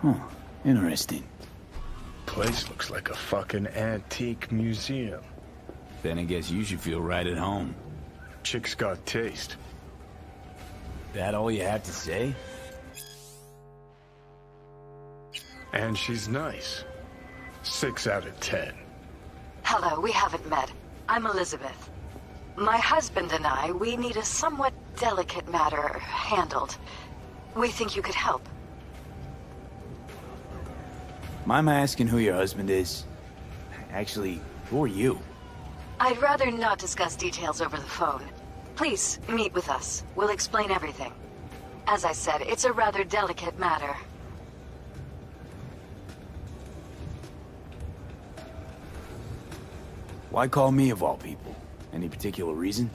Huh. Interesting. Place looks like a fucking antique museum. Then I guess you should feel right at home. Chick's got taste. That all you have to say? And she's nice. 6 out of 10. Hello, we haven't met. I'm Elizabeth. My husband and I, we need a somewhat delicate matter handled. We think you could help. Mind my asking who your husband is? Actually, who are you? I'd rather not discuss details over the phone. Please, meet with us. We'll explain everything. As I said, it's a rather delicate matter. Why call me of all people? Any particular reason?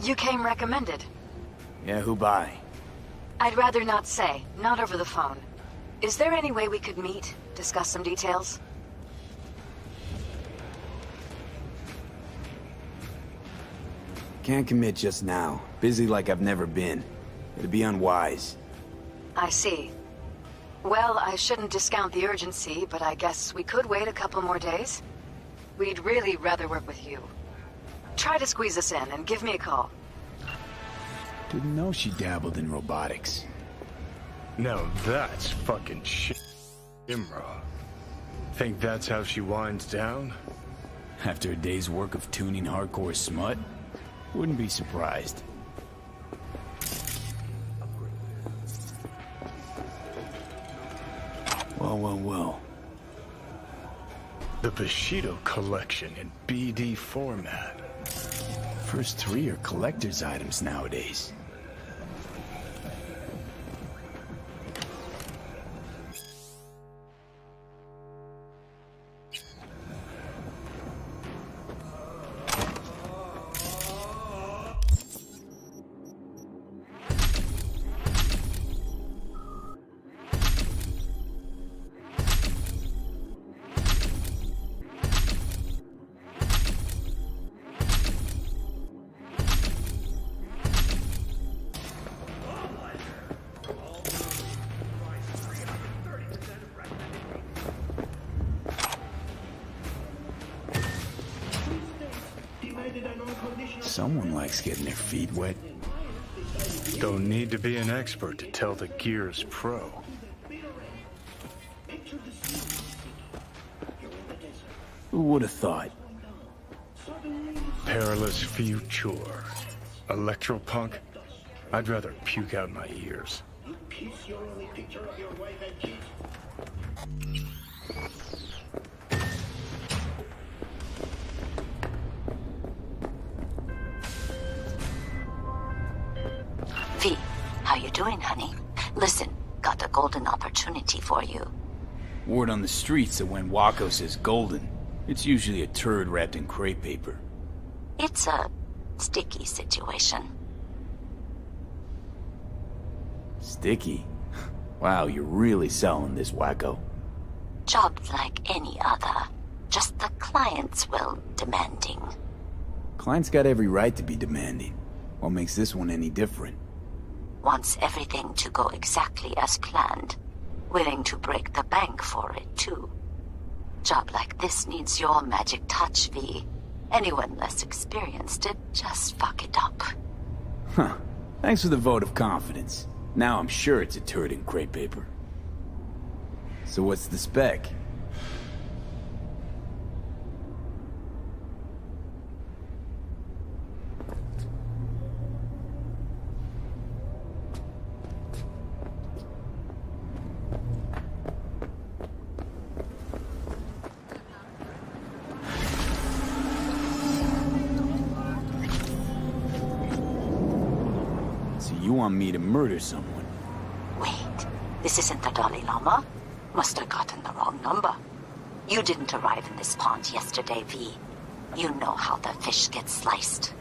You came recommended. Yeah, who by? I'd rather not say, not over the phone. Is there any way we could meet, discuss some details? Can't commit just now. Busy like I've never been. It'd be unwise. I see. Well, I shouldn't discount the urgency, but I guess we could wait a couple more days. We'd really rather work with you. Try to squeeze us in and give me a call. Didn't know she dabbled in robotics. Now that's fucking shit, Imra. Think that's how she winds down? After a day's work of tuning hardcore smut? Wouldn't be surprised. Well. The Bushido collection in BD format. First 3 are collector's items nowadays. Someone likes getting their feet wet. Don't need to be an expert to tell the gear's pro. Who would have thought? Perilous future. Electropunk? I'd rather puke out my ears. V, how you doing, honey? Listen, got a golden opportunity for you. Word on the streets that when Wako says golden, it's usually a turd wrapped in crepe paper. It's a sticky situation. Sticky? Wow, you're really selling this, Wacko. Job like any other. Just the client's will demanding. Client's got every right to be demanding. What makes this one any different? Wants everything to go exactly as planned. Willing to break the bank for it, too. Job like this needs your magic touch, V. Anyone less experienced it, just fuck it up. Huh. Thanks for the vote of confidence. Now I'm sure it's a turd in crepe paper. So what's the spec? So you want me to murder someone? Wait, this isn't the Dalai Lama? Must have gotten the wrong number. You didn't arrive in this pond yesterday, V. You know how the fish get sliced.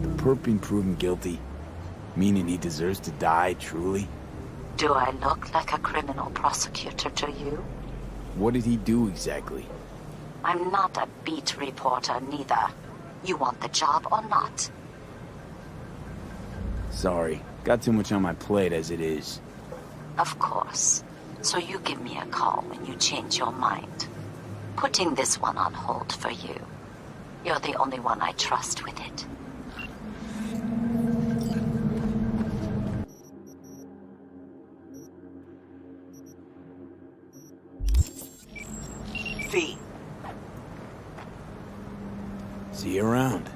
The perp been proven guilty? Meaning he deserves to die, truly? Do I look like a criminal prosecutor to you? What did he do exactly? I'm not a beat reporter, neither. You want the job or not? Sorry, Got too much on my plate as it is. Of course. So you give me a call when you change your mind. Putting this one on hold for you. You're the only one I trust with it. V. See you around.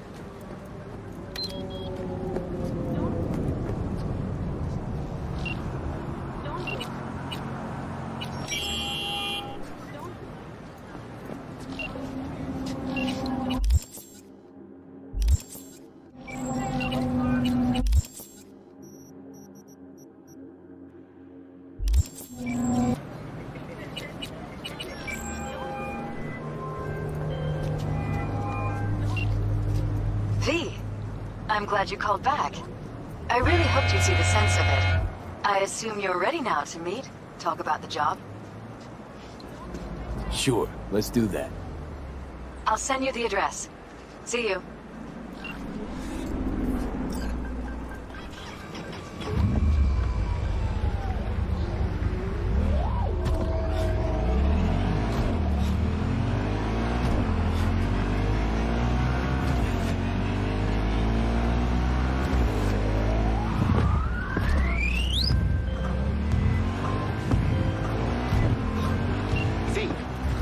V, I'm glad you called back. I really hoped you'd see the sense of it. I assume you're ready now to meet, talk about the job. Sure, let's do that. I'll send you the address. See you.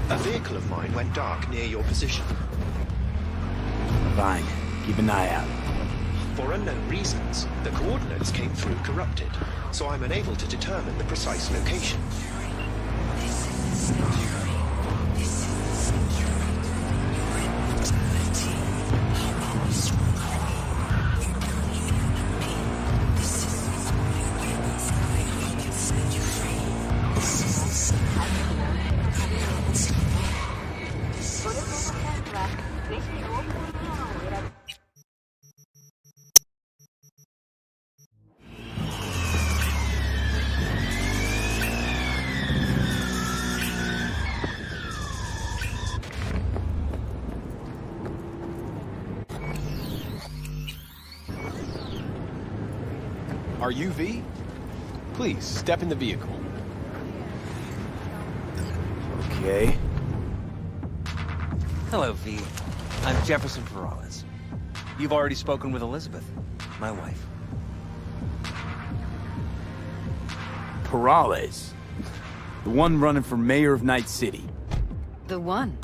A vehicle of mine went dark near your position. Fine. Keep an eye out. For unknown reasons, the coordinates came through corrupted, so I'm unable to determine the precise location. Are you V? Please, step in the vehicle. Okay. Hello, V. I'm Jefferson Peralez. You've already spoken with Elizabeth, my wife. Peralez. The one running for mayor of Night City. The one.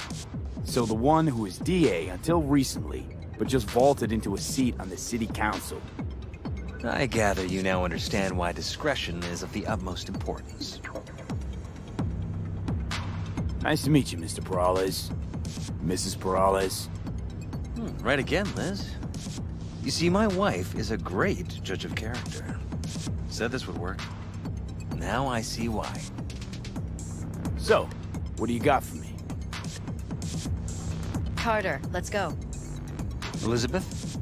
So the one who was DA until recently, but just vaulted into a seat on the city council. I gather you now understand why discretion is of the utmost importance. Nice to meet you, Mr. Peralez. Mrs. Peralez. Right again, Liz. You see, my wife is a great judge of character. Said this would work. Now I see why. So, what do you got for me? Carter, let's go. Elizabeth?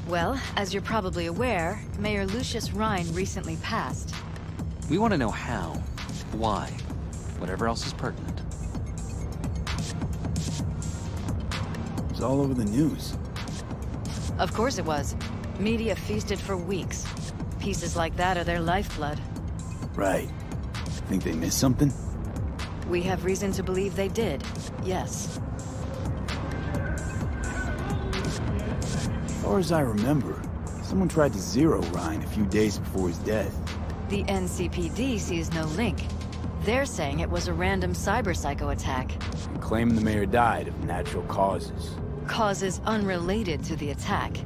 Well, as you're probably aware, Mayor Lucius Rhine recently passed. We want to know how, why, whatever else is pertinent. It was all over the news. Of course it was. Media feasted for weeks. Pieces like that are their lifeblood. Right. Think they missed something? We have reason to believe they did, yes. As far as I remember, someone tried to zero Rhine a few days before his death. The NCPD sees no link. They're saying it was a random cyber-psycho attack. And claiming the mayor died of natural causes. Causes unrelated to the attack.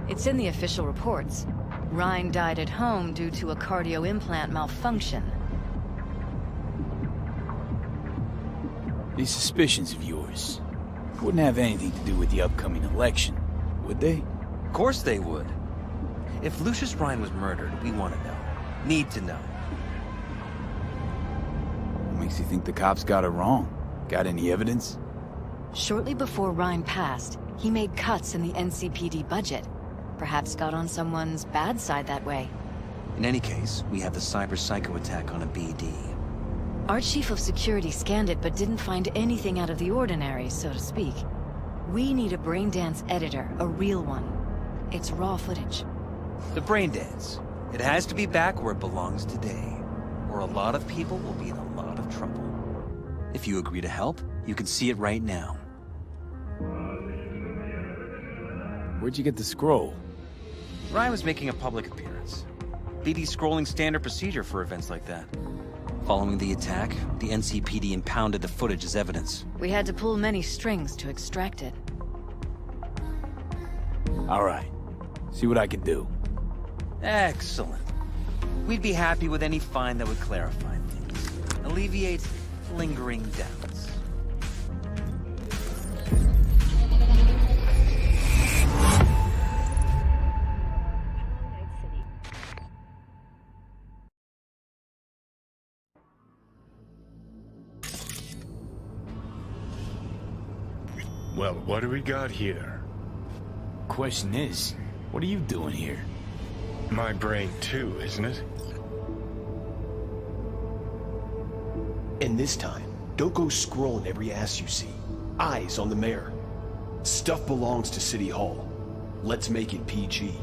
It's in the official reports. Rhine died at home due to a cardio implant malfunction. These suspicions of yours wouldn't have anything to do with the upcoming election, would they? Of course they would. If Lucius Rhine was murdered, we want to know. Need to know. What makes you think the cops got it wrong? Got any evidence? Shortly before Rhine passed, he made cuts in the NCPD budget. Perhaps got on someone's bad side that way. In any case, we have the cyber-psycho attack on a BD. Our chief of security scanned it but didn't find anything out of the ordinary, so to speak. We need a braindance editor, a real one. It's raw footage. The brain dance. It has to be back where it belongs today, or a lot of people will be in a lot of trouble. If you agree to help, you can see it right now. Where'd you get the scroll? Ryan was making a public appearance. BD's scrolling standard procedure for events like that. Following the attack, the NCPD impounded the footage as evidence. We had to pull many strings to extract it. All right. See what I can do. Excellent. We'd be happy with any find that would clarify things, alleviate lingering doubts. Well, what do we got here? Question is, what are you doing here? My brain too, isn't it? And this time, don't go scrolling every ass you see. Eyes on the mayor. Stuff belongs to City Hall. Let's make it PG.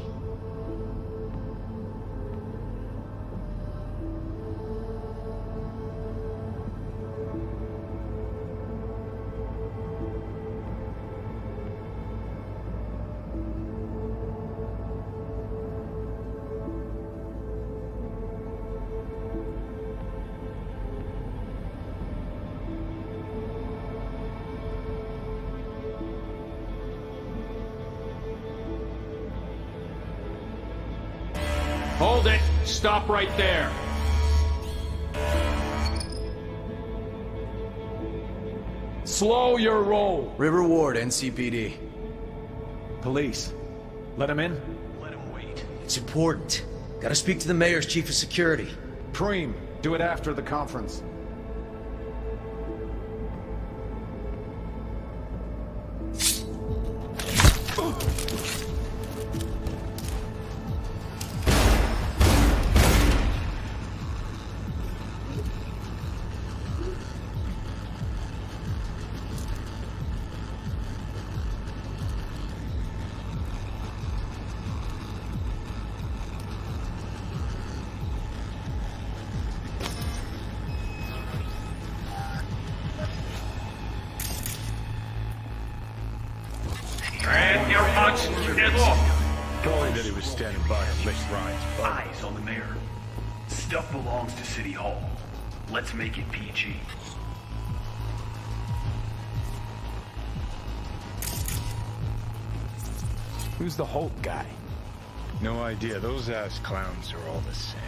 Hold it! Stop right there! Slow your roll! River Ward, NCPD. Police. Let him in? Let him wait. It's important. Gotta speak to the mayor's chief of security. Preem, do it after the conference. Probably that he was standing by to lick Ryan's butt. Eyes on the mayor. Stuff belongs to City Hall. Let's make it PG. Who's the Hulk guy? No idea. Those ass clowns are all the same.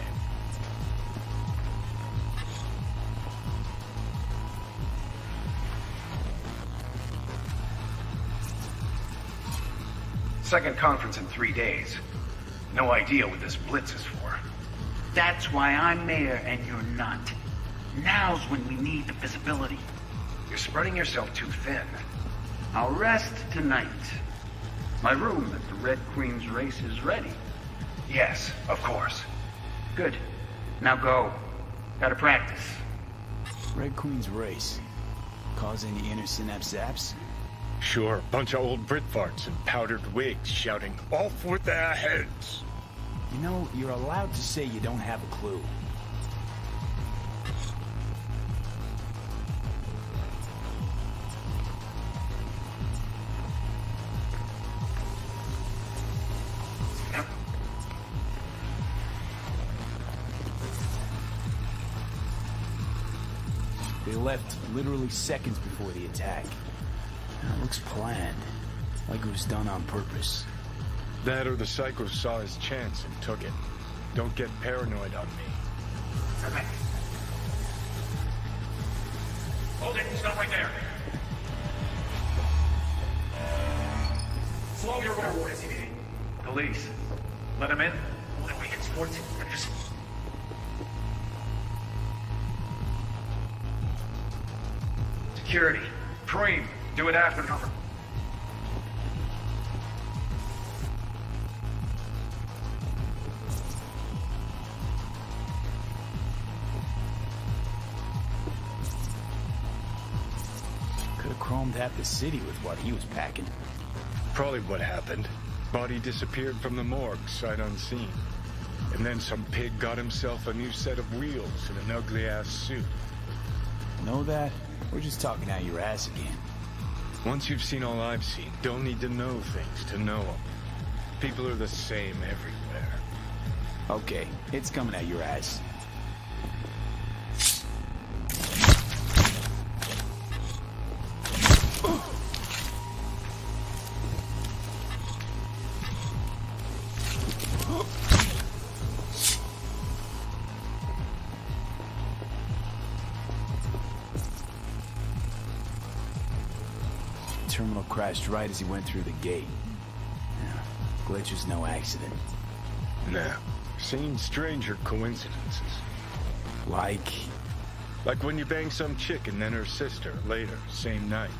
Second conference in 3 days. No idea what this blitz is for. That's why I'm mayor and you're not. Now's when we need the visibility. You're spreading yourself too thin. I'll rest tonight. My room at the Red Queen's race is ready. Yes, of course. Good. Now go. Gotta practice. Red Queen's race. Cause any inner synapse zaps? Sure, bunch of old Brit farts in powdered wigs shouting, "Off with their heads!" You know, you're allowed to say you don't have a clue. They left literally seconds before the attack. That looks planned, like it was done on purpose. That or the psycho saw his chance and took it. Don't get paranoid on me. Okay. Hold it. Stop right there. Slow your roll, SCPD. Police. Let him in? What are we in sports? Security. Preem. Do it after cover. Could have chromed half the city with what he was packing. Probably what happened. Body disappeared from the morgue, sight unseen. And then some pig got himself a new set of wheels and an ugly-ass suit. Know that? We're just talking out your ass again. Once you've seen all I've seen, don't need to know things to know them. People are the same everywhere. Okay, it's coming out your ass. Terminal crashed right as he went through the gate. Yeah, glitch was no accident. Nah, seen stranger coincidences. Like when you bang some chick and then her sister later, same night.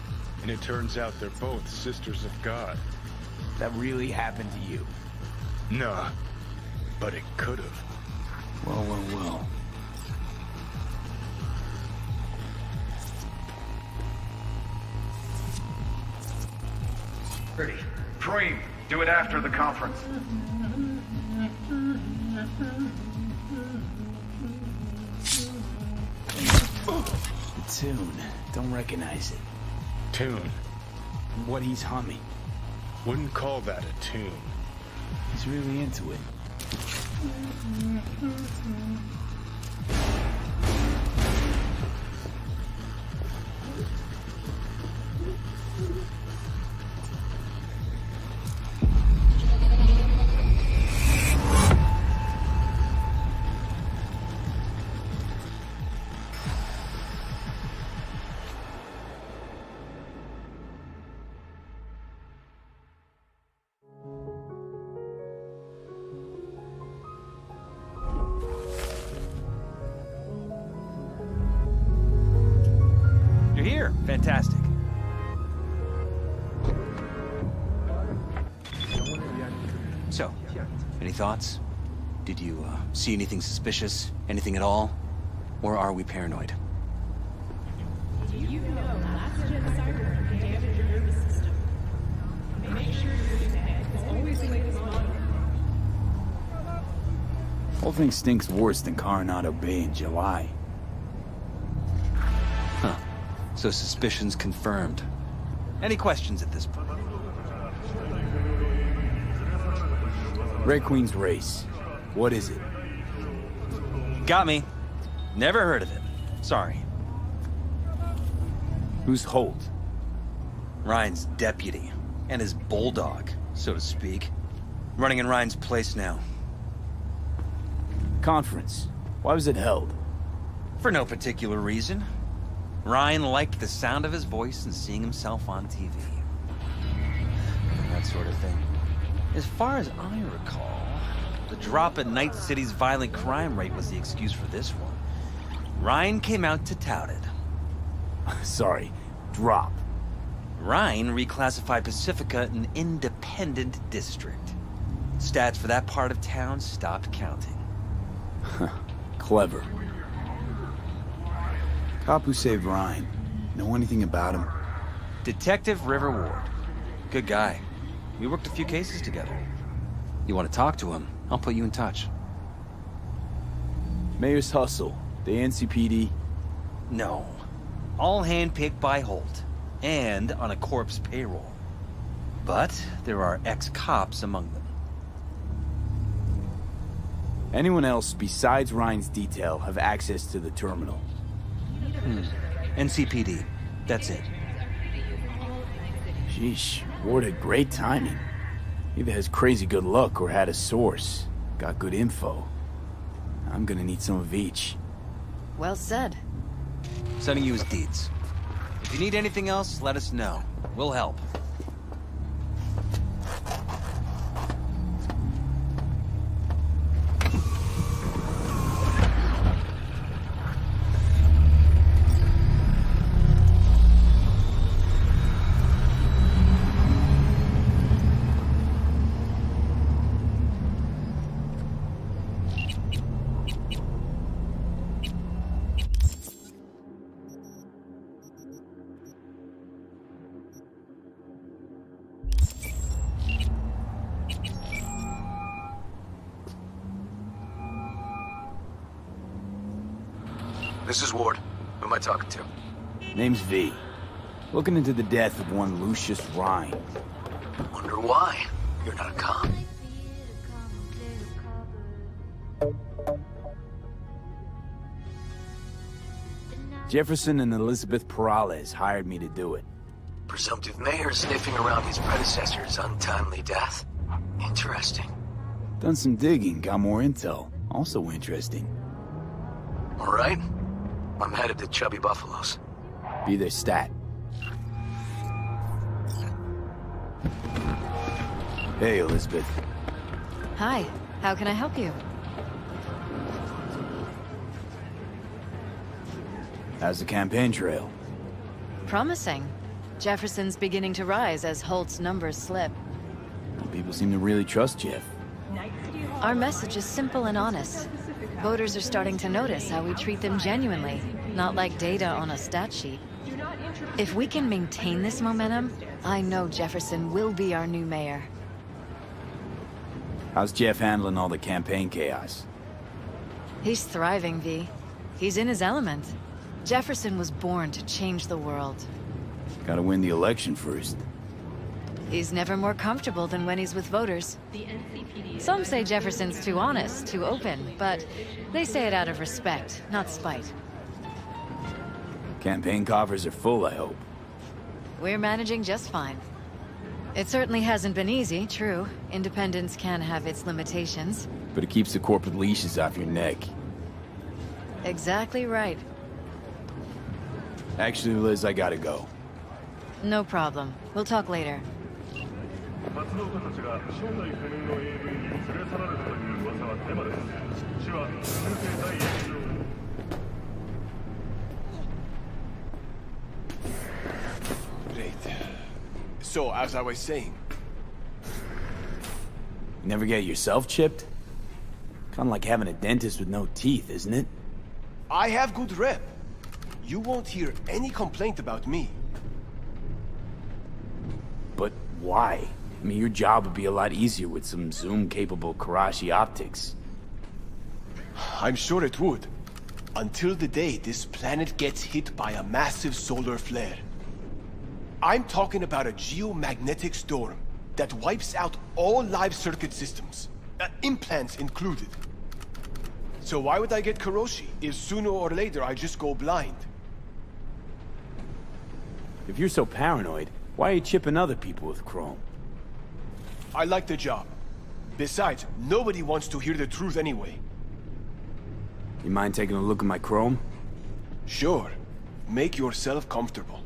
And it turns out they're both sisters of God. that really happened to you? Nah, but it could have. Well. Pretty. Preem, do it after the conference. The tune. Don't recognize it. Tune? What he's humming. Wouldn't call that a tune. He's really into it. You're here. Fantastic. So, any thoughts? Did you see anything suspicious? Anything at all? Or are we paranoid? You know, last-gen cyber can damage your nervous system. Make sure your internet is always the latest model. Whole thing stinks worse than Coronado Bay in July. Huh. So suspicions confirmed. Any questions at this point? Red Queen's race. What is it? Got me. Never heard of it. Sorry. Who's Holt? Ryan's deputy. And his bulldog, so to speak. Running in Ryan's place now. Conference. Why was it held? For no particular reason. Ryan liked the sound of his voice and seeing himself on TV. That sort of thing. As far as I recall, the drop in Night City's violent crime rate was the excuse for this one. Ryan came out to tout it. Sorry, drop. Ryan reclassified Pacifica an independent district. Stats for that part of town stopped counting. Clever. Cop who saved Ryan. Know anything about him? Detective River Ward. Good guy. We worked a few cases together. You want to talk to him? I'll put you in touch. Mayor's Hustle. The NCPD? No. All handpicked by Holt. And on a corpse payroll. But there are ex-cops among them. Anyone else besides Ryan's detail have access to the terminal? NCPD. That's it. Sheesh, Ward had great timing. Either has crazy good luck or had a source. Got good info. I'm gonna need some of each. Well said. Sending you his deeds. If you need anything else, let us know. We'll help. This is Ward. Who am I talking to? Name's V. Looking into the death of one Lucius Rhine. Wonder why. You're not a cop. Jefferson and Elizabeth Perales hired me to do it. Presumptive mayor sniffing around his predecessor's untimely death. Interesting. Done some digging, got more intel. Also interesting. All right. I'm headed to Chubby Buffaloes. Be their stat. Hey, Elizabeth. Hi, how can I help you? How's the campaign trail? Promising. Jefferson's beginning to rise as Holt's numbers slip. People seem to really trust Jeff. Our message is simple and honest. Voters are starting to notice how we treat them genuinely, not like data on a stat sheet. If we can maintain this momentum, I know Jefferson will be our new mayor. How's Jeff handling all the campaign chaos? He's thriving, V. He's in his element. Jefferson was born to change the world. Gotta win the election first. He's never more comfortable than when he's with voters. Some say Jefferson's too honest, too open, but they say it out of respect, not spite. Campaign coffers are full, I hope. We're managing just fine. It certainly hasn't been easy, true. Independence can have its limitations. But it keeps the corporate leashes off your neck. Exactly right. Actually, Liz, I gotta go. No problem. We'll talk later. Great. So, as I was saying... You never get yourself chipped? Kinda like having a dentist with no teeth, isn't it? I have good rep. You won't hear any complaint about me. But why? I mean, your job would be a lot easier with some zoom-capable Karashi optics. I'm sure it would. Until the day this planet gets hit by a massive solar flare. I'm talking about a geomagnetic storm that wipes out all live circuit systems, implants included. So why would I get Karashi if sooner or later I just go blind? If you're so paranoid, why are you chipping other people with chrome? I like the job. Besides, nobody wants to hear the truth anyway. You mind taking a look at my chrome? Sure. Make yourself comfortable.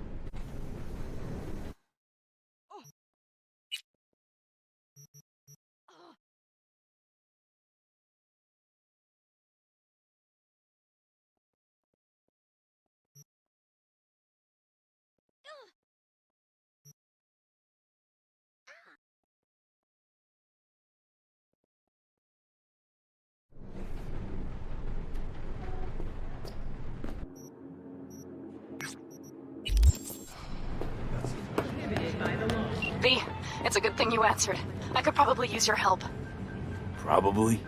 V, it's a good thing you answered. I could probably use your help. Probably?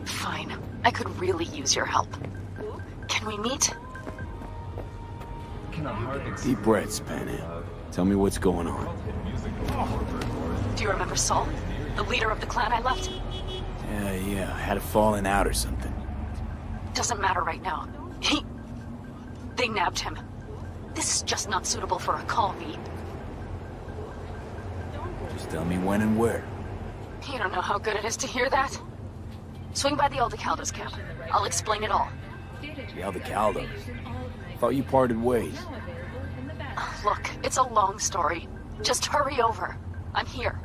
Fine. I could really use your help. Can we meet? Deep breaths, Panam. Tell me what's going on. Do you remember Saul? The leader of the clan I left? Yeah, had a falling out or something. Doesn't matter right now. They nabbed him. This is just not suitable for a call, V. Just tell me when and where. You don't know how good it is to hear that. Swing by the Aldecaldos camp. I'll explain it all. The Aldecaldos? Thought you parted ways. Look, it's a long story. Just hurry over. I'm here.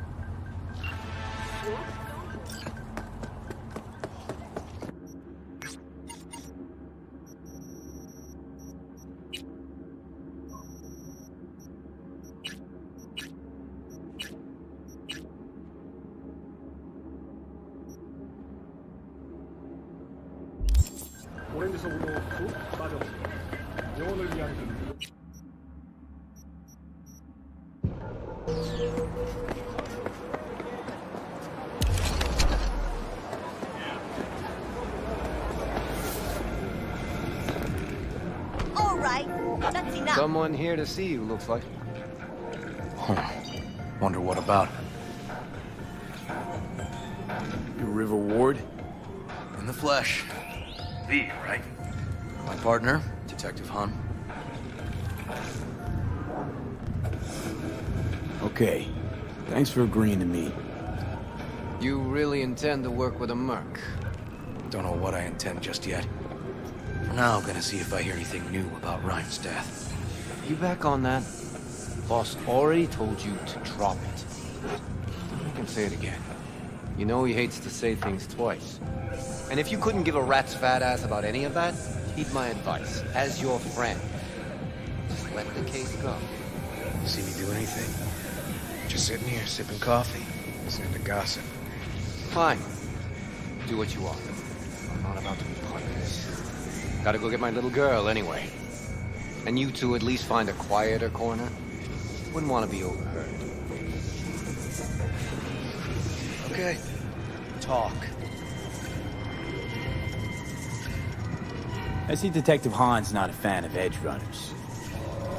Someone here to see you, looks like. Wonder what about? You River Ward? In the flesh. V, right? My partner, Detective Han. Okay. Thanks for agreeing to meet. You really intend to work with a merc? Don't know what I intend just yet. For now, I'm gonna see if I hear anything new about Ryan's death. You back on that? Boss already told you to drop it. I can say it again. You know he hates to say things twice. And if you couldn't give a rat's fat ass about any of that, heed my advice. As your friend, just let the case go. See me do anything? Just sitting here, sipping coffee, listening to gossip. Fine. Do what you want. I'm not about to be part of this. Gotta go get my little girl anyway. And you two at least find a quieter corner. Wouldn't want to be overheard. Okay. Talk. I see Detective Han's not a fan of edge runners.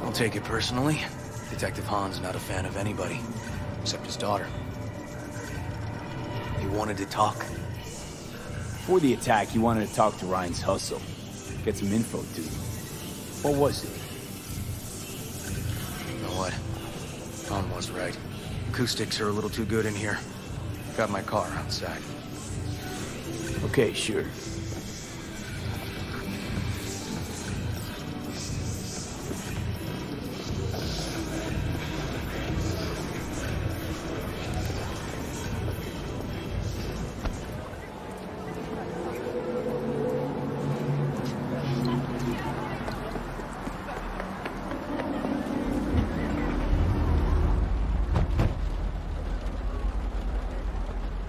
Don't take it personally. Detective Han's not a fan of anybody, except his daughter. He wanted to talk. Before the attack, he wanted to talk to Ryan's hustle. Get some info, too. What was it? You know what? Han was right. Acoustics are a little too good in here. Got my car outside. Okay, sure.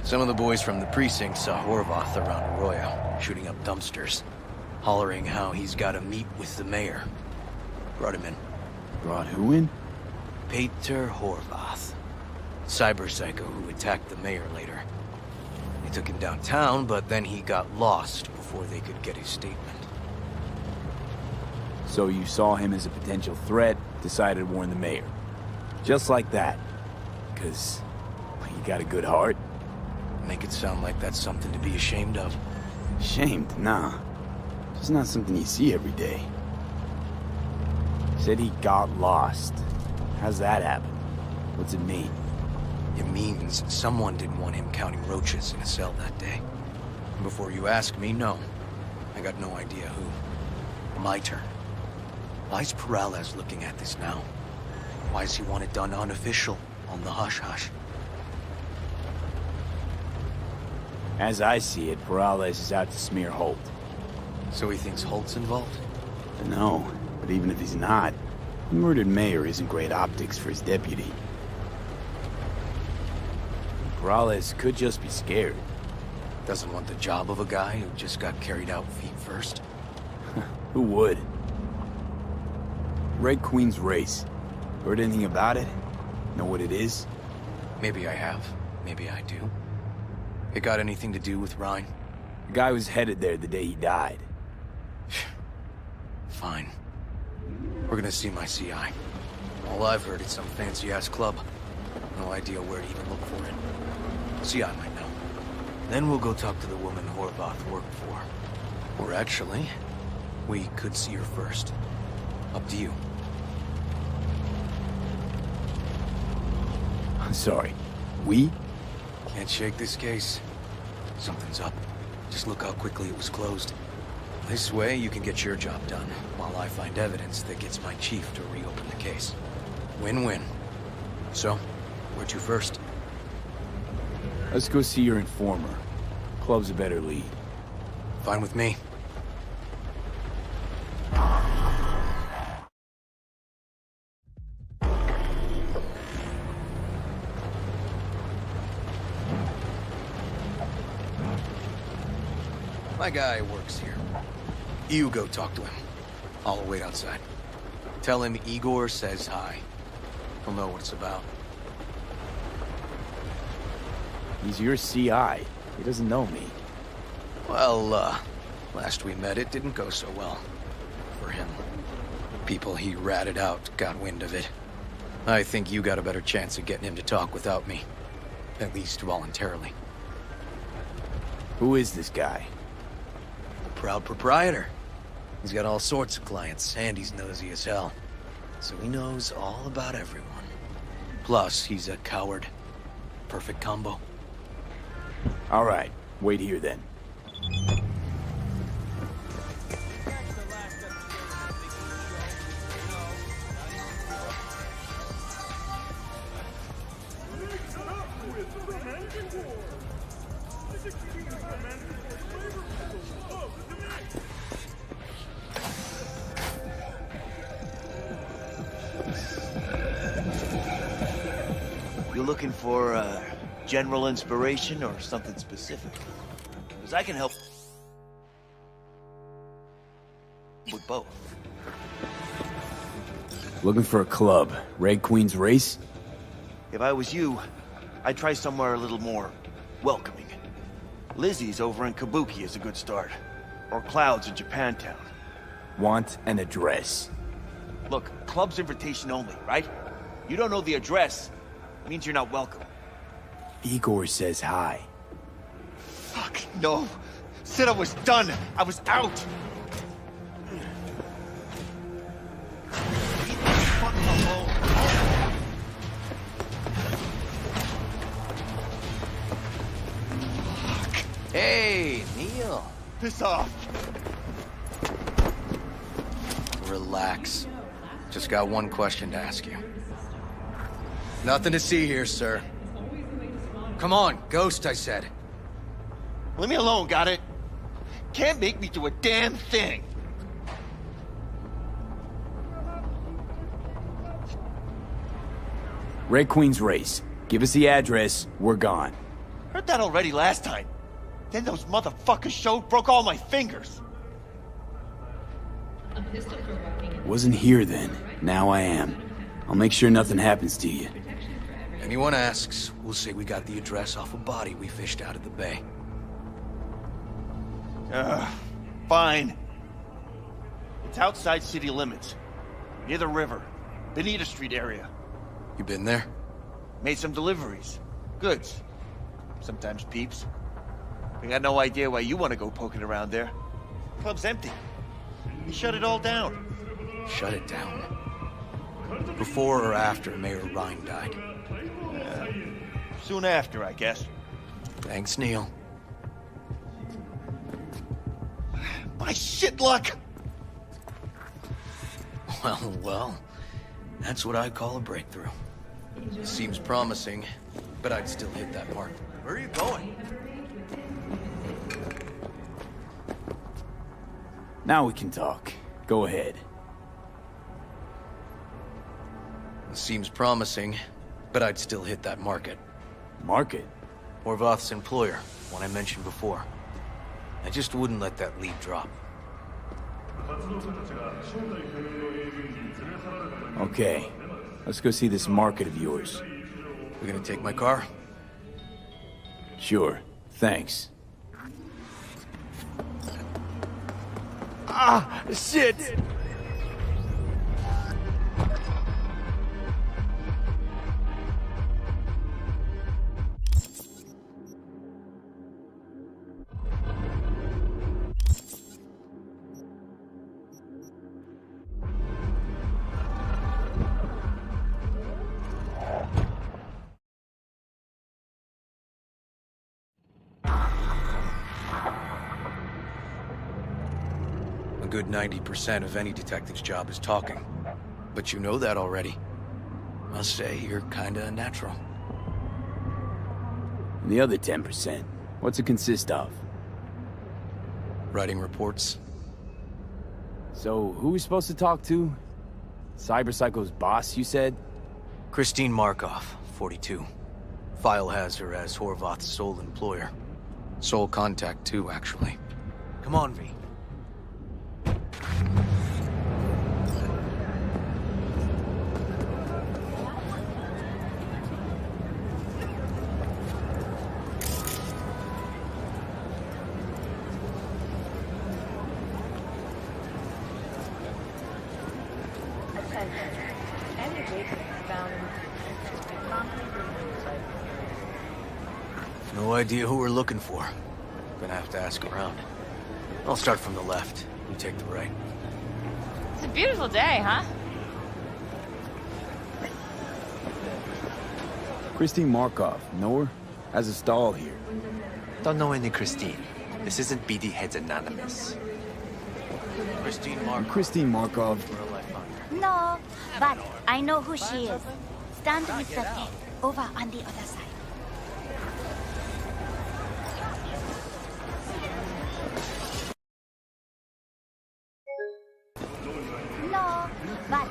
Some of the boys from the precinct saw Horvath around Arroyo, shooting up dumpsters, hollering how he's got to meet with the mayor. Brought him in. Brought who in? Peter Horvath. Cyber psycho who attacked the mayor later. They took him downtown, but then he got lost before they could get his statement. So you saw him as a potential threat, decided to warn the mayor. Just like that. 'Cause you got a good heart. Make it sound like that's something to be ashamed of. Ashamed? Nah. Just not something you see every day. Said he got lost. How's that happen? What's it mean? It means someone didn't want him counting roaches in a cell that day. And before you ask me, no. I got no idea who. My turn. Why's Peralez looking at this now? Why does he want it done unofficial, on the hush-hush? As I see it, Peralez is out to smear Holt. So he thinks Holt's involved? No, but even if he's not, the murdered mayor isn't great optics for his deputy. Peralez could just be scared. Doesn't want the job of a guy who just got carried out feet first? Who would? Red Queen's race. Heard anything about it? Know what it is? Maybe I have. Maybe I do. It got anything to do with Ryan? The guy was headed there the day he died. Fine. We're gonna see my CI. All I've heard is some fancy-ass club. No idea where to even look for it. CI might know. Then we'll go talk to the woman Horvath worked for. Or actually, we could see her first. Up to you. Sorry. We? Can't shake this case. Something's up. Just look how quickly it was closed. This way, you can get your job done, while I find evidence that gets my chief to reopen the case. Win-win. So, where to first? Let's go see your informer. Club's a better lead. Fine with me. My guy works here. You go talk to him. I'll wait outside. Tell him Igor says hi. He'll know what it's about. He's your CI. He doesn't know me. Well, last we met, it didn't go so well. For him. People he ratted out got wind of it. I think you got a better chance of getting him to talk without me. At least voluntarily. Who is this guy? Proud proprietor. He's got all sorts of clients, and he's nosy as hell. So he knows all about everyone. Plus, he's a coward. Perfect combo. All right, wait here then. You looking for general inspiration or something specific? Because I can help with both. Looking for a club. Red Queen's Race? If I was you, I'd try somewhere a little more welcoming. Lizzie's over in Kabuki is a good start. Or Cloud's in Japantown. Want an address. Look, club's invitation only, right? You don't know the address, means you're not welcome. Igor says hi. Fuck, no. Said I was done. I was out. Leave me fucking alone. Fuck. Hey, Neil. Piss off. Relax. Just got one question to ask you. Nothing to see here, sir. Come on, Ghost, I said. Leave me alone, got it? Can't make me do a damn thing. Red Queen's Race. Give us the address, we're gone. Heard that already last time. Then those motherfuckers showed, broke all my fingers. Wasn't here then. Now I am. I'll make sure nothing happens to you. Anyone asks, we'll say we got the address off a body we fished out of the bay. Fine. It's outside city limits. Near the river. Benita Street area. You been there? Made some deliveries. Goods. Sometimes peeps. I got no idea why you want to go poking around there. Club's empty. They shut it all down. Shut it down. Before or after Mayor Rhine died? Soon after, I guess. Thanks, Neil. My shit luck! Well, that's what I call a breakthrough. Seems promising, but I'd still hit that mark. Where are you going? Now we can talk. Go ahead. Seems promising, but I'd still hit that market. Market? Horvath's employer, one I mentioned before. I just wouldn't let that lead drop. Okay. Let's go see this market of yours. We're gonna take my car? Sure. Thanks. Ah, shit! A good 90% of any detective's job is talking. But you know that already. Must say, you're kinda natural. And the other 10%, what's it consist of? Writing reports. So, who are we supposed to talk to? Cyberpsycho's boss, you said? Christine Markov, 42. File has her as Horvath's sole employer. Sole contact, too, actually. Come on, V. No idea who we're looking for. Gonna have to ask around. I'll start from the left. You take the right. It's a beautiful day, huh? Christine Markov, know her? Has a stall here. Don't know any Christine. This isn't BD Heads Anonymous. Christine Markov. No, but I know who she is. Stand with the tank, over on the other side. No, but...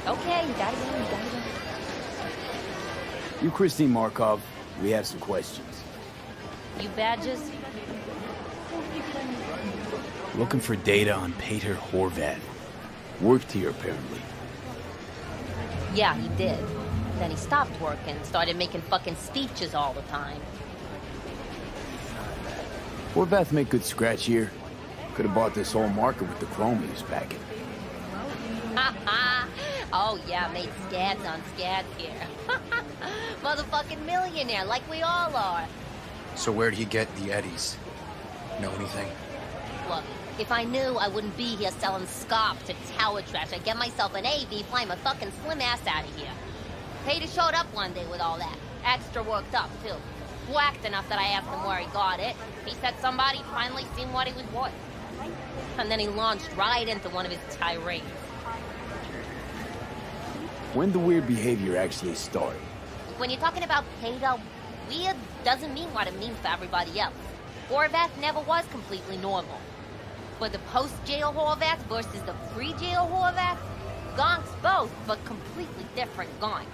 Okay, you gotta go, you gotta go. You Christine Markov, we have some questions. You badges? Looking for data on Peter Horvath. Worked here, apparently. Yeah, he did. Then he stopped working, started making fucking speeches all the time. Horvath make good scratch here. Could have bought this whole market with the chrome he was packing. Oh yeah, made scads on scads here. Motherfucking millionaire, like we all are. So where'd he get the eddies? Know anything? Look, if I knew, I wouldn't be here selling scop to tower trash. I'd get myself an AV, fly my fucking slim ass out of here. Peter showed up one day with all that. Extra worked up, too. Whacked enough that I asked him where he got it. He said somebody finally seen what he was worth. And then he launched right into one of his tirades. When the weird behavior actually started? When you're talking about Peter, weird doesn't mean what it means for everybody else. Horvath never was completely normal. But the post-jail Horvath versus the pre-jail Horvath, gonks both, but completely different gonks.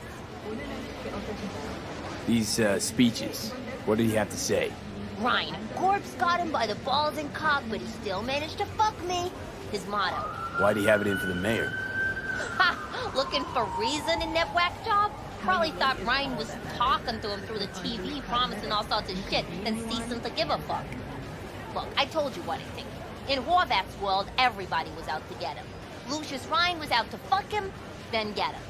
These, speeches, what did he have to say? Ryan, corpse got him by the balls and cock, but he still managed to fuck me. His motto. Why'd he have it in for the mayor? Ha! Looking for reason in that whack job? Probably thought Ryan was talking to him through the TV, promising all sorts of shit, then ceasing to give a fuck. Look, I told you what I think. In Horvath's world, everybody was out to get him. Lucius Ryan was out to fuck him, then get him.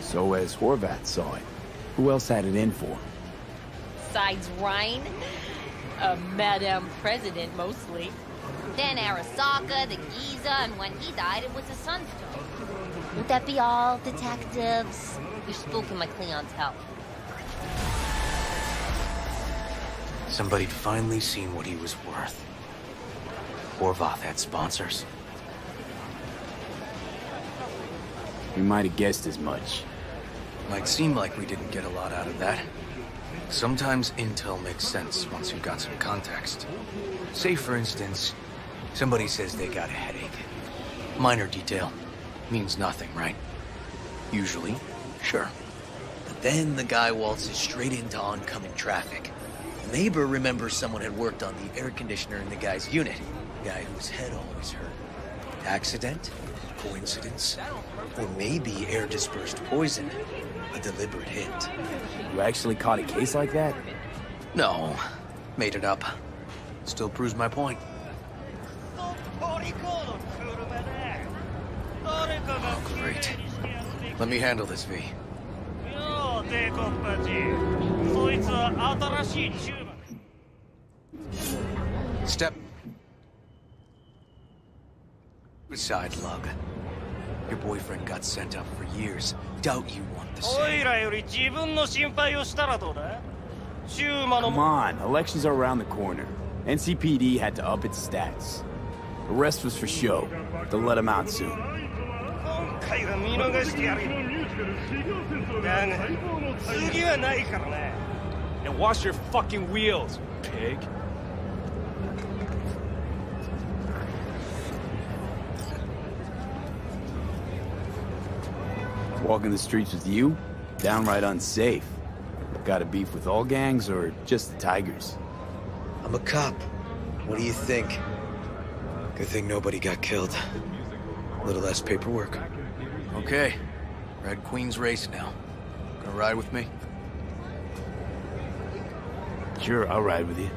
So as Horvath saw it, who else had it in for him? Besides Ryan, Madame President mostly. Then Arasaka, the Giza, and when he died, it was his son's turn. Would that be all, detectives? You're spooking my clientele. Somebody'd finally seen what he was worth. Horvath had sponsors. We might have guessed as much. Might seem like we didn't get a lot out of that. Sometimes intel makes sense once you've got some context. Say, for instance, somebody says they got a headache. Minor detail. Means nothing, right? Usually, sure. But then the guy waltzes straight into oncoming traffic. The neighbor remembers someone had worked on the air conditioner in the guy's unit. The guy whose head always hurt. Accident? Coincidence? Or maybe air-dispersed poison. A deliberate hit. You actually caught a case like that? No. Made it up. Still proves my point. Oh, great. Let me handle this, V. Step. Side lug. Your boyfriend got sent up for years. Doubt you want the same. Come on, elections are around the corner. NCPD had to up its stats. The rest was for show. They'll let him out soon. And wash your fucking wheels, pig. Walking the streets with you? Downright unsafe. Got a beef with all gangs or just the Tigers? I'm a cop. What do you think? Good thing nobody got killed. A little less paperwork. Okay. Red Queen's race now. Gonna ride with me? Sure, I'll ride with you.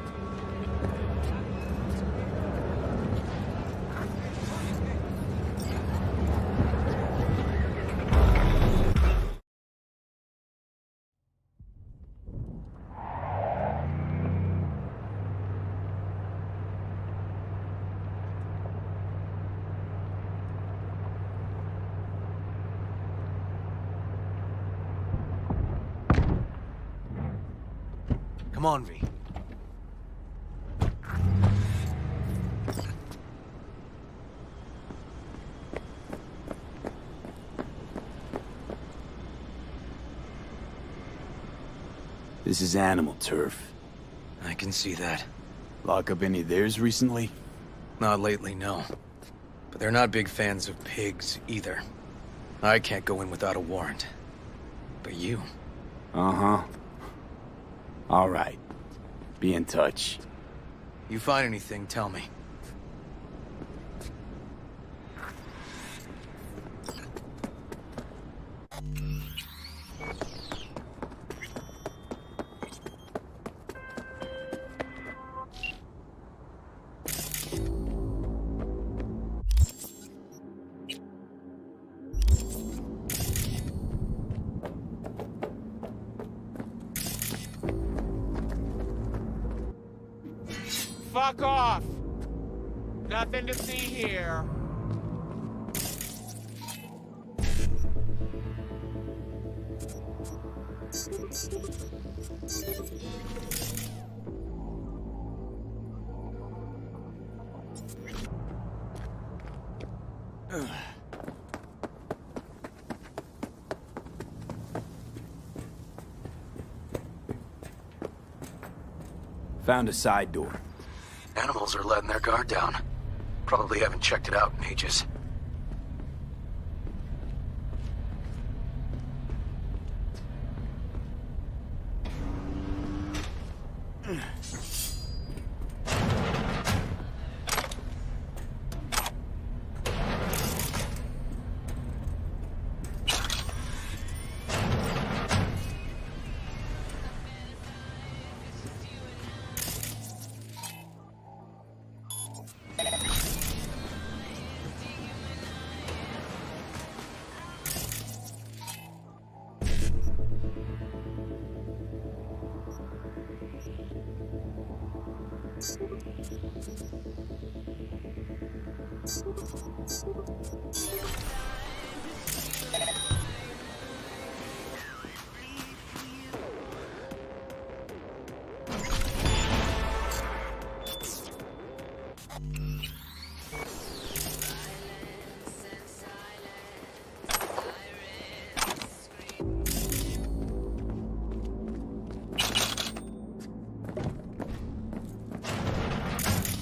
Come on, V. This is animal turf. I can see that. Lock up any of theirs recently? Not lately, no. But they're not big fans of pigs, either. I can't go in without a warrant. But you... Uh-huh. All right. Be in touch. You find anything, tell me. Fuck off! Nothing to see here. Found a side door. Animals are letting their guard down. Probably haven't checked it out in ages.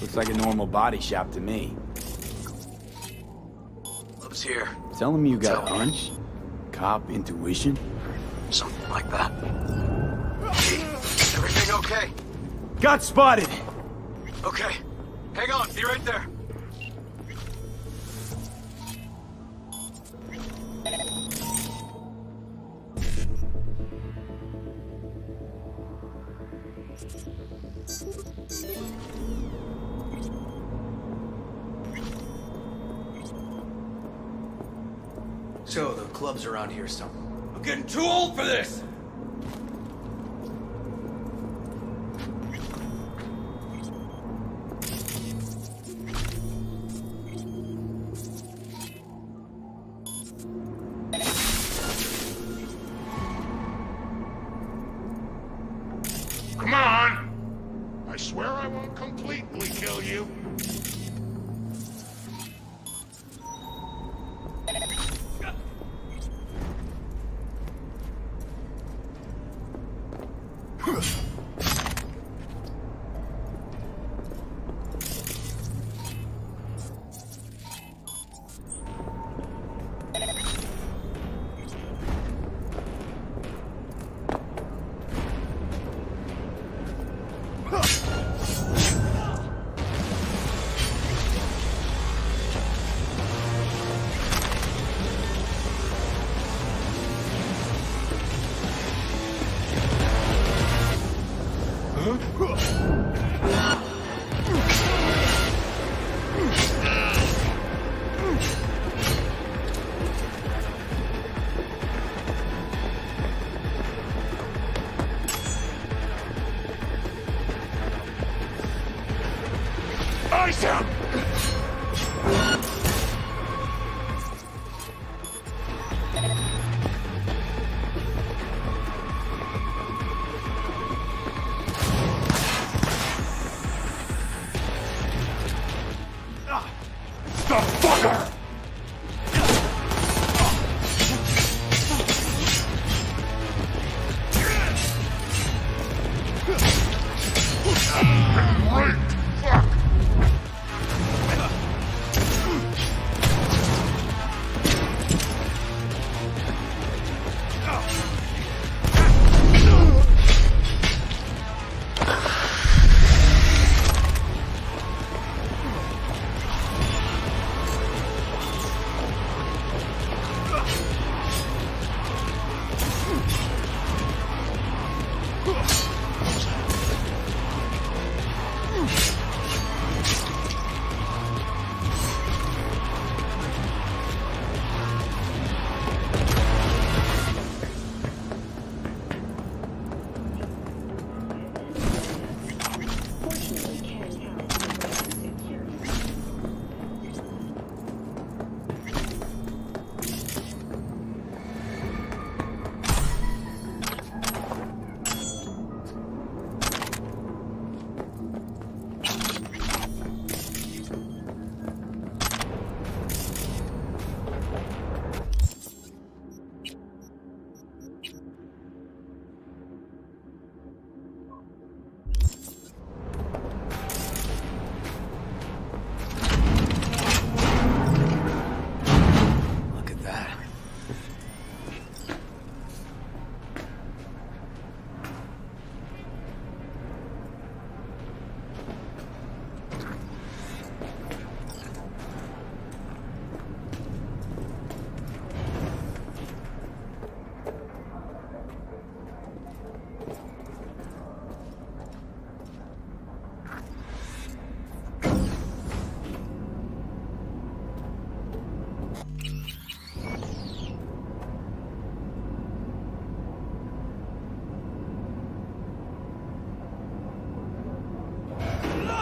Looks like a normal body shop to me. Love's here. Tell him you got a hunch? Cop intuition? Something like that. Everything okay? Got spotted! Okay. Hang on, be right there. So, the club's around here somewhere. I'm getting too old for this! Come on! I swear I won't completely kill you. Slice him! The fucker! Great! Fuck!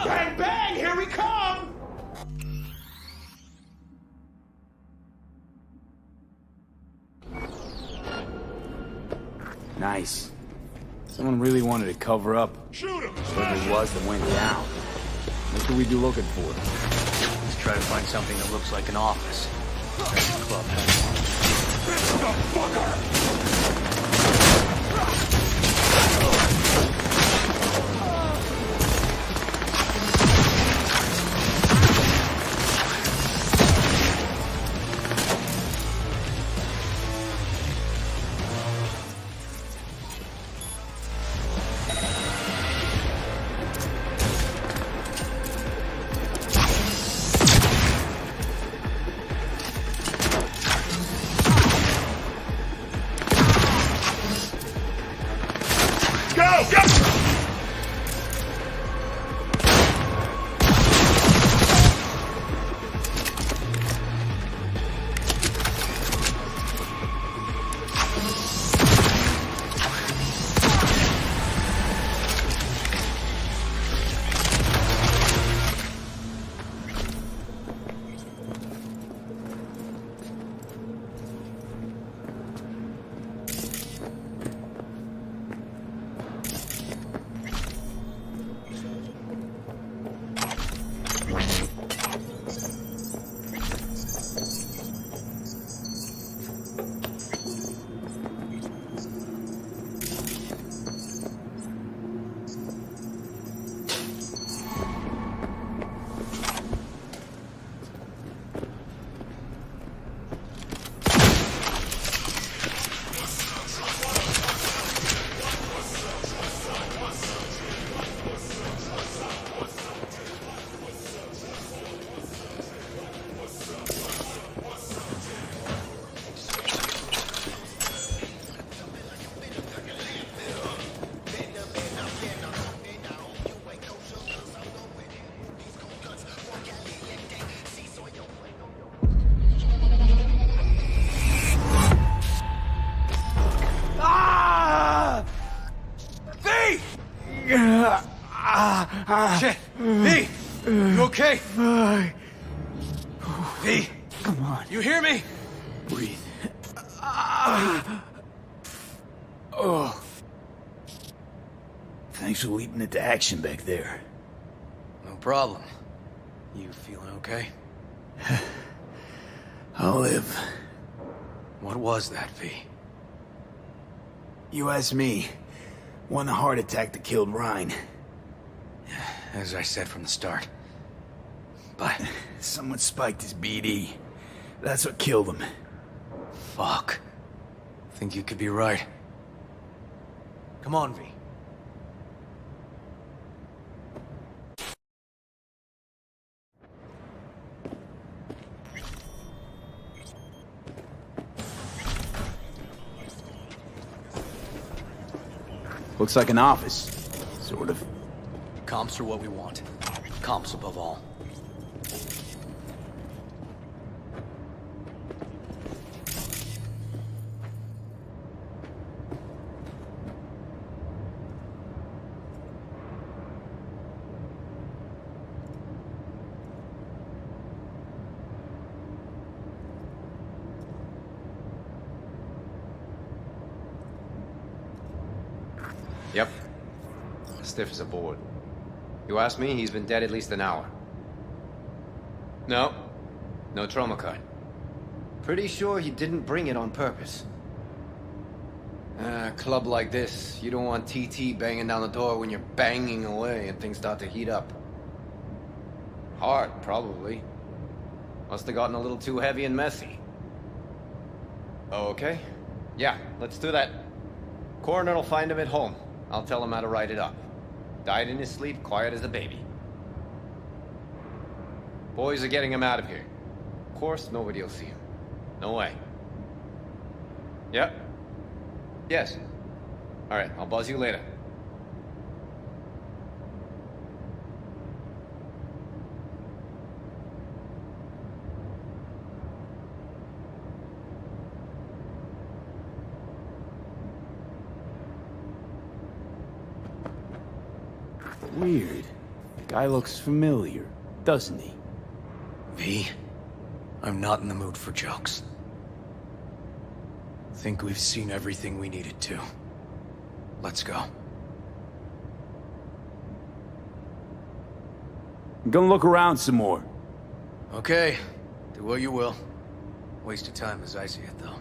Bang, bang! Here we come! Nice. Someone really wanted to cover up. Shoot him! Whatever it was that went down. What could we be looking for? Let's try to find something that looks like an office. The club has one. The fucker! Go! Go! Shit! V! You okay? Fine. V, Come on. you hear me? Breathe. Oh. Thanks for leaping into action back there. No problem. You feeling okay? I'll live. What was that, V? You asked me. One heart attack that killed Ryan. As I said from the start. But... Someone spiked his BD. That's what killed him. Fuck. Think you could be right. Come on, V. Looks like an office. Sort of. Comps are what we want. Comps above all. Yep. Stiff as a board. You ask me, he's been dead at least an hour. No. No trauma card. Pretty sure he didn't bring it on purpose. A club like this, you don't want TT banging down the door when you're banging away and things start to heat up. Hard, probably. Must have gotten a little too heavy and messy. Okay. Yeah, let's do that. Coroner will find him at home. I'll tell him how to write it up. Died in his sleep, quiet as a baby. Boys are getting him out of here. Of course, nobody will see him. No way. Yep. Yes. Alright, I'll buzz you later. Weird. Guy looks familiar, doesn't he? V, I'm not in the mood for jokes. Think we've seen everything we needed to. Let's go. I'm gonna look around some more. Okay, do what you will. Waste of time as I see it, though.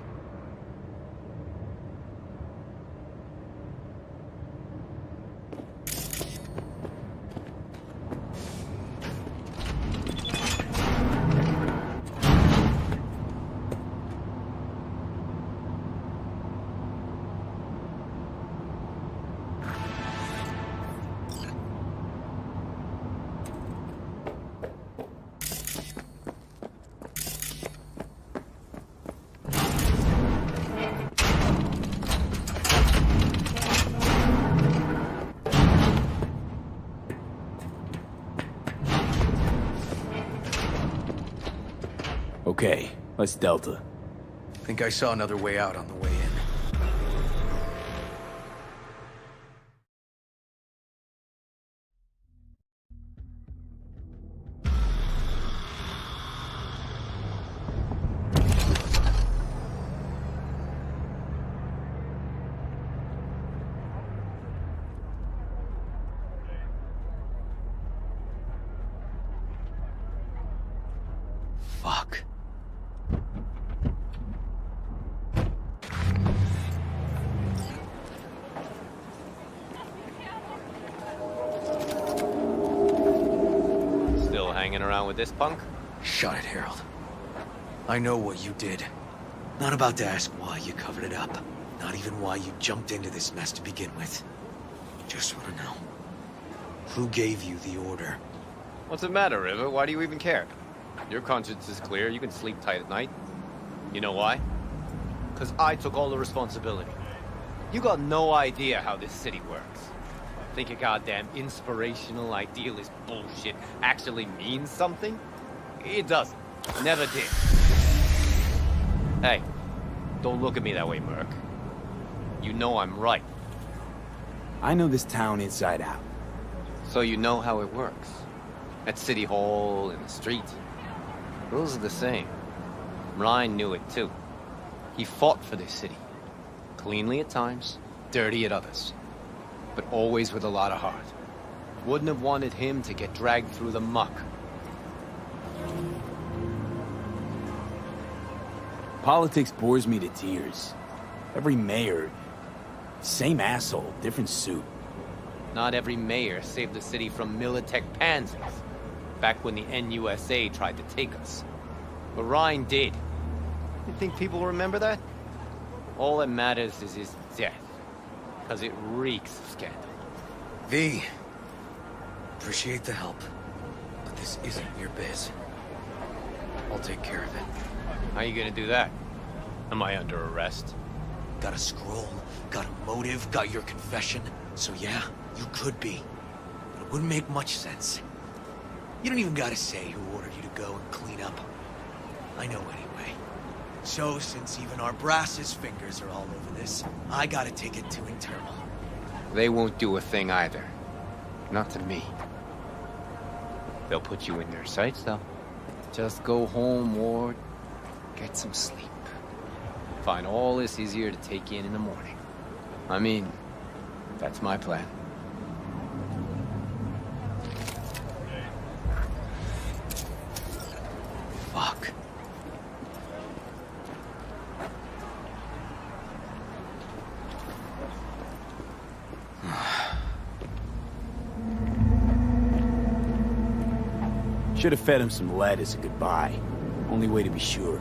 Okay, let's Delta. Think I saw another way out on the way in. Fuck. Still hanging around with this punk? Shut it, Harold. I know what you did. Not about to ask why you covered it up. Not even why you jumped into this mess to begin with. Just want to know. Who gave you the order? What's the matter, River? Why do you even care? Your conscience is clear. You can sleep tight at night. You know why? Because I took all the responsibility. You got no idea how this city works. Think a goddamn inspirational, idealist bullshit actually means something? It doesn't. Never did. Hey, don't look at me that way, Merc. You know I'm right. I know this town inside out. So you know how it works. At City Hall, in the street. Those are the same. Ryan knew it too. He fought for this city. Cleanly at times, dirty at others. But always with a lot of heart. Wouldn't have wanted him to get dragged through the muck. Politics bores me to tears. Every mayor, same asshole, different suit. Not every mayor saved the city from Militech pansies, back when the NUSA tried to take us. But Ryan did. You think people remember that? All that matters is his death, because it reeks of scandal. V, appreciate the help, but this isn't your biz. I'll take care of it. How you gonna do that? Am I under arrest? Got a scroll, got a motive, got your confession. So yeah, you could be. But it wouldn't make much sense. You don't even gotta say who ordered you to go and clean up. I know anyway. So since even our brass's fingers are all over this, I gotta take it to internal. They won't do a thing either. Not to me. They'll put you in their sights, though. Just go home, Ward. Get some sleep. Find all this easier to take in the morning. I mean, that's my plan. Fuck. Should have fed him some lead as a goodbye. Only way to be sure.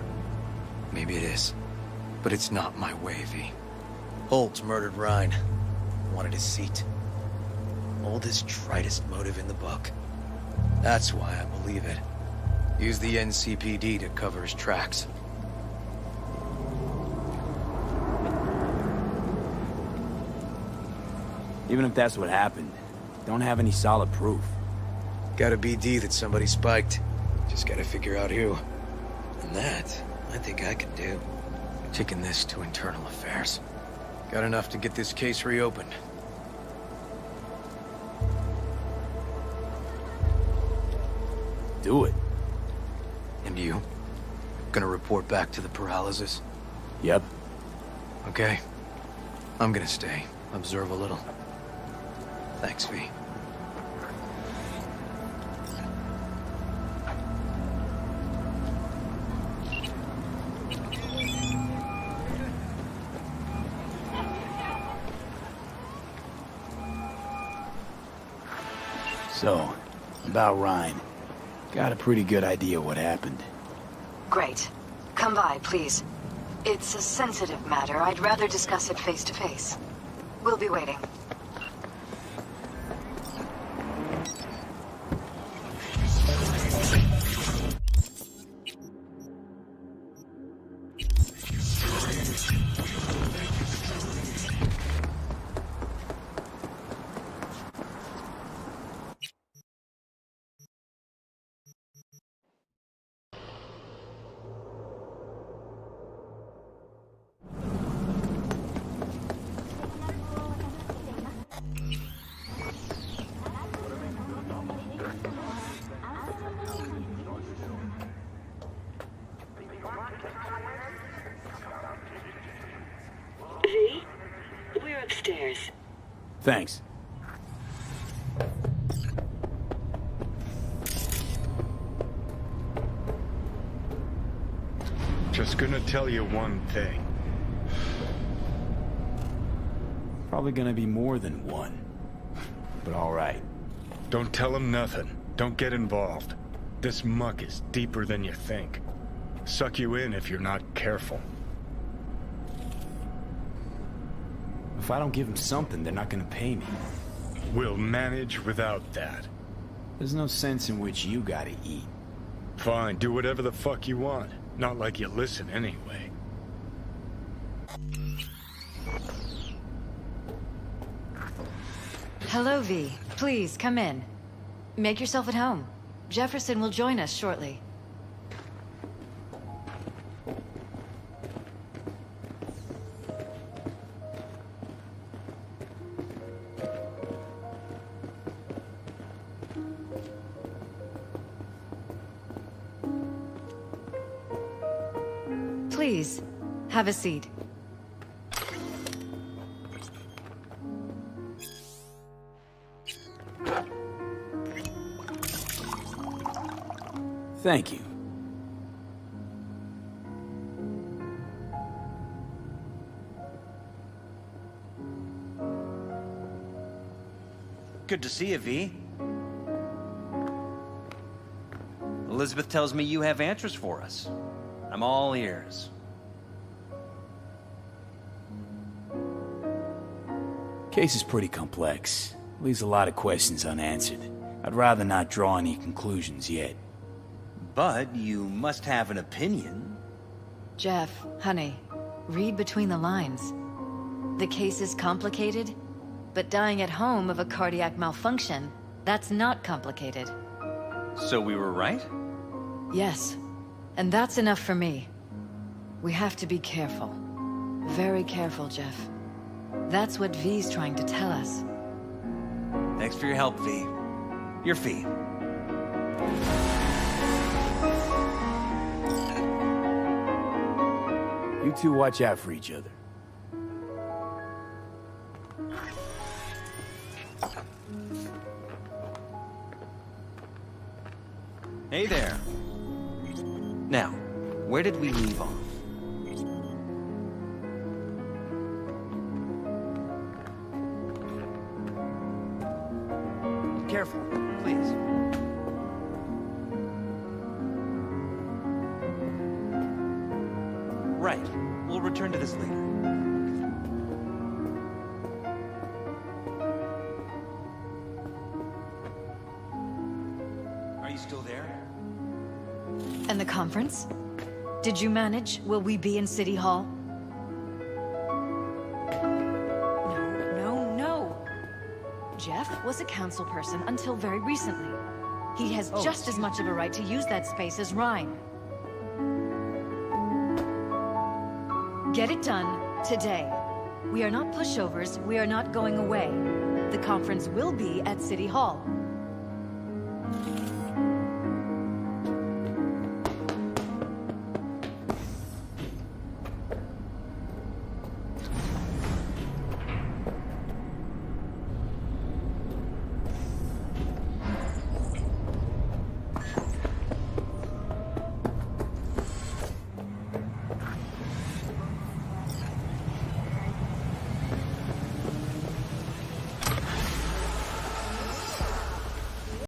Maybe it is. But it's not my way, V. Holtz murdered Ryan. Wanted his seat. Oldest, tritest motive in the book. That's why I believe it. Use the NCPD to cover his tracks. Even if that's what happened, don't have any solid proof. Got a BD that somebody spiked. Just gotta figure out who. And that, I think I can do. Taking this to internal affairs. Got enough to get this case reopened. Do it. And you? Gonna report back to the paralysis? Yep. Okay. I'm gonna stay. Observe a little. Thanks, V. So, about Ryan. Got a pretty good idea what happened. Great. Come by, please. It's a sensitive matter. I'd rather discuss it face to face. We'll be waiting. V, we're upstairs. Thanks. Just gonna tell you one thing. Probably gonna be more than one. But all right. Don't tell him nothing. Don't get involved. This muck is deeper than you think. Suck you in if you're not careful. If I don't give them something, they're not gonna pay me. We'll manage without that. There's no sense in which you gotta eat. Fine, do whatever the fuck you want. Not like you listen anyway. Hello, V. Please, come in. Make yourself at home. Jefferson will join us shortly. Please, have a seat. Thank you. Good to see you, V. Elizabeth tells me you have answers for us. I'm all ears. Case is pretty complex. Leaves a lot of questions unanswered. I'd rather not draw any conclusions yet. But you must have an opinion. Jeff, honey, read between the lines. The case is complicated, but dying at home of a cardiac malfunction, that's not complicated. So we were right? Yes, and that's enough for me. We have to be careful. Very careful, Jeff. That's what V's trying to tell us. Thanks for your help, V. Your fee. You two watch out for each other. Hey there. Now, where did we leave off? Careful, please. Right. We'll return to this later. Are you still there? And the conference? Did you manage? Will we be in City Hall? No. Jeff was a council person until very recently. He has just as much of a right to use that space as Ryan. Get it done today. We are not pushovers. We are not going away. The conference will be at City Hall.